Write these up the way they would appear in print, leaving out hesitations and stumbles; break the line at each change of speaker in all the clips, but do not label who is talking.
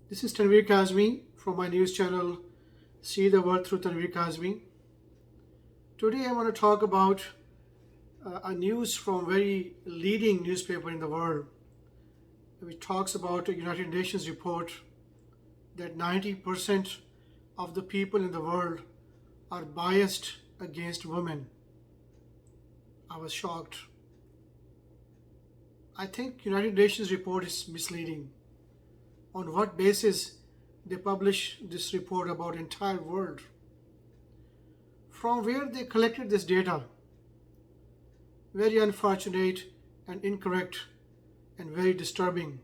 This is Tanvir Kazmi from my news channel See the World Through Tanvir Kazmi. Today I want to talk about a news from very leading newspaper in the world, which talks about a United Nations report that 90% of the people in the world are biased against women. I was shocked. I think United Nations report is misleading. On what basis they publish this report about entire world? From where they collected this data? Very unfortunate and incorrect and very disturbing.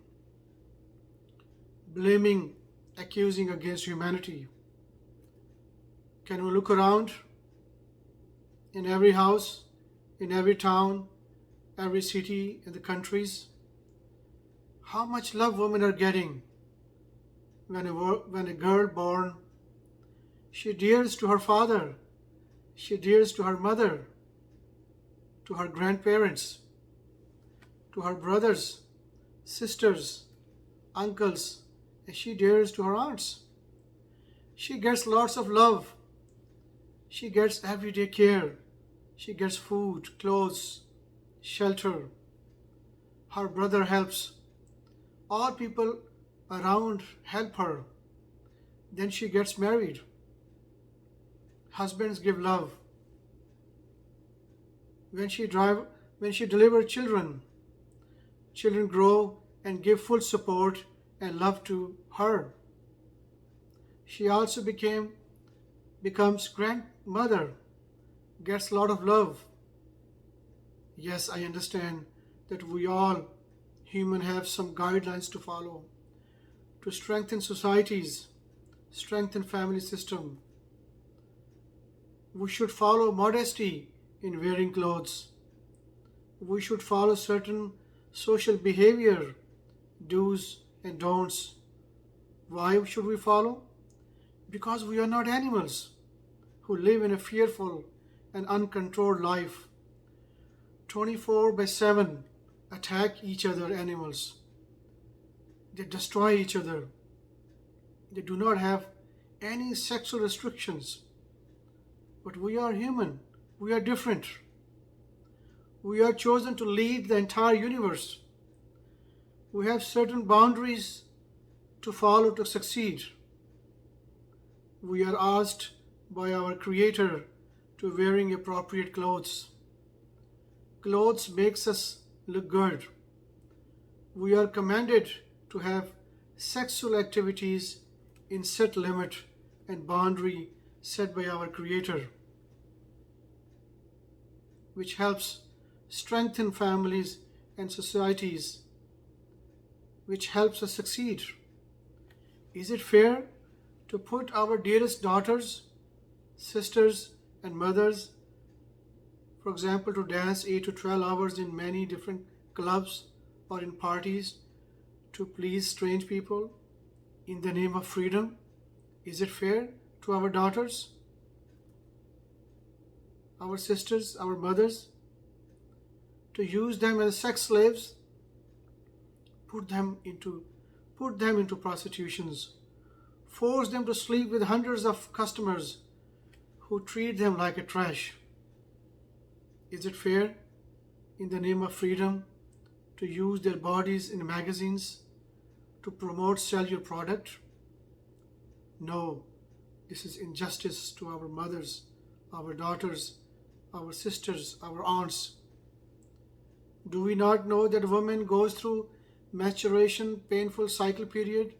Blaming, accusing against humanity. Can we look around in every house, in every town, every city in the countries? How much love women are getting when a girl born, she dears to her father, she dears to her mother, to her grandparents, to her brothers, sisters, uncles, and she dears to her aunts. She gets lots of love. She gets everyday care. She gets food, clothes, shelter. Her brother helps. All people around help her. Then she gets married. Husbands give love. When she delivers children, children grow and give full support and love to her. She also becomes grandmother, gets a lot of love. Yes, I understand that we all human have some guidelines to follow to strengthen societies, strengthen family system. We should follow modesty in wearing clothes. We should follow certain social behavior, do's and don'ts. Why should we follow? Because we are not animals who live in a fearful and uncontrolled life. 24/7 attack each other animals. They destroy each other. They do not have any sexual restrictions. But we are human. We are different. We are chosen to lead the entire universe. We have certain boundaries to follow to succeed. We are asked by our Creator to wearing appropriate clothes. Clothes makes us look good. We are commanded to have sexual activities in set limit and boundary set by our Creator, which helps strengthen families and societies, which helps us succeed. Is it fair to put our dearest daughters, sisters, and mothers, for example, to dance 8 to 12 hours in many different clubs or in parties to please strange people in the name of freedom? Is it fair to our daughters, our sisters, our mothers, to use them as sex slaves, put them into prostitutions, force them to sleep with hundreds of customers who treat them like a trash? Is it fair in the name of freedom to use their bodies in magazines to sell your product? No, this is injustice to our mothers, our daughters, our sisters, our aunts. Do we not know that a woman goes through menstruation painful cycle period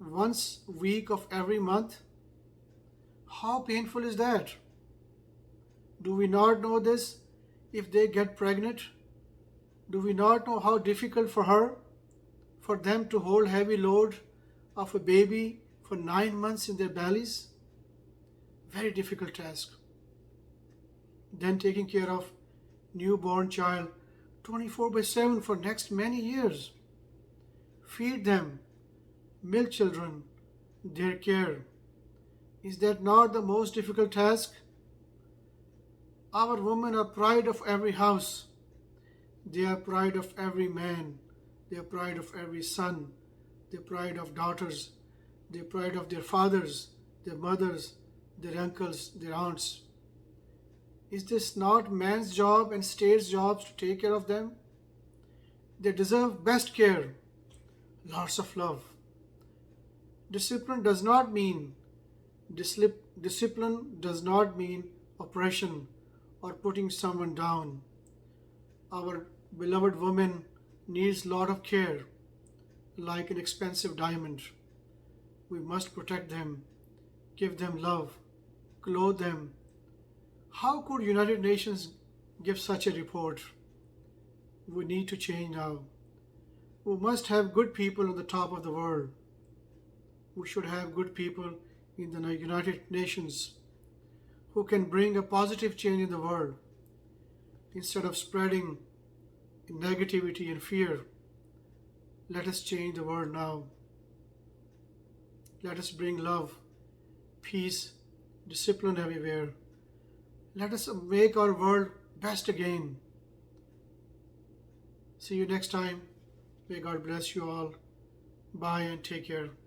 once a week of every month? How painful is that? Do we not know this if they get pregnant? Do we not know how difficult for them to hold heavy load of a baby for 9 months in their bellies? Very difficult task. Then taking care of newborn child 24/7 for next many years. Feed them, milk children, their care. Is that not the most difficult task? Our women are pride of every house. They are pride of every man. They are pride of every son. the pride of daughters, the pride of their fathers, their mothers, their uncles, their aunts. Is this not man's job and state's jobs to take care of them? They deserve best care, lots of love. Discipline does not mean discipline does not mean oppression or putting someone down. Our beloved woman needs lot of care, like an expensive diamond. We must protect them, give them love, clothe them. How could United Nations give such a report? We need to change now. We must have good people on the top of the world. We should have good people in the United Nations who can bring a positive change in the world instead of spreading negativity and fear. Let us change the world now. Let us bring love, peace, discipline everywhere. Let us make our world best again. See you next time. May God bless you all. Bye and take care.